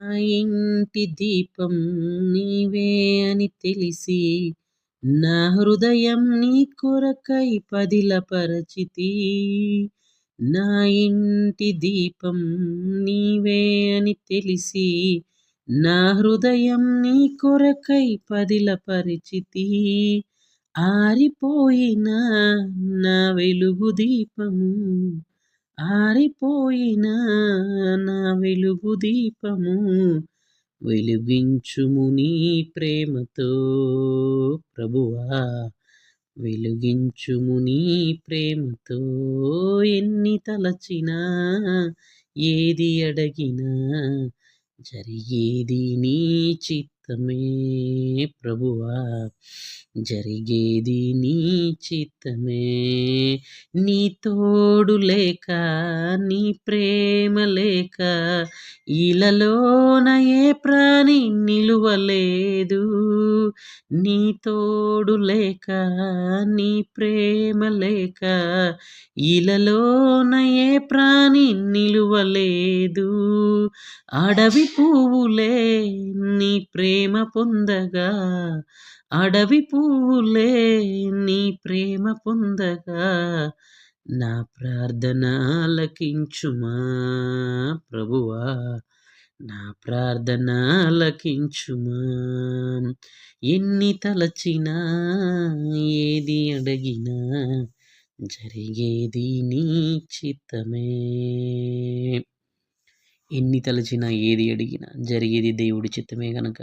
నా ఇంటి దీపం నీవే అని తెలిసి నా హృదయం నీ కొరకై పదిలపరచితి. నా ఇంటి దీపం నీవే అని తెలిసి నా హృదయం నీ కొరకై పదిలపరిచితి. ఆరిపోయిన నా వెలుగు దీపము, ఆరిపోయిన నా వెలుగు దీపము, వెలిగించుము నీ ప్రేమతో ప్రభువా, వెలిగించుము నీ ప్రేమతో. ఎన్ని తలచినా ఏది అడిగినా జరిగేది నీ చిత్తమే ప్రభువా, జరిగేది నీ చిత్తమే. నీ తోడు లేక నీ ప్రేమ లేక ఇలలోన ఏ ప్రాణి నిలువలేదు. నీ తోడు లేక నీ ప్రేమ లేక ఇలలోన ఏ ప్రాణి నిలువలేదు. అడవి పువ్వులే నీ ప్రేమ పొందగా, అడవి పువ్వులే నీ ప్రేమ పొందగా, నా ప్రార్థన ఆలకించుమా ప్రభువా, నా ప్రార్థన ఆలకించుమా. ఎన్ని తలచినా ఏది అడిగినా జరిగేది నీ చిత్తమే. ఎన్ని తలచినా ఏది అడిగినా జరిగేది దేవుడి చిత్తమే గనక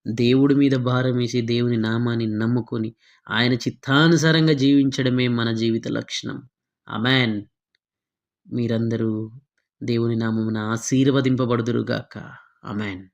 దేవుడి మీద భారం వేసి దేవుని నామాన్ని నమ్ముకొని ఆయన చిత్తానుసారంగా జీవించడమే మన జీవిత లక్షణం. ఆమేన్. మీరందరూ దేవుని నామమున ఆశీర్వదింపబడుదురుగాక. ఆమేన్.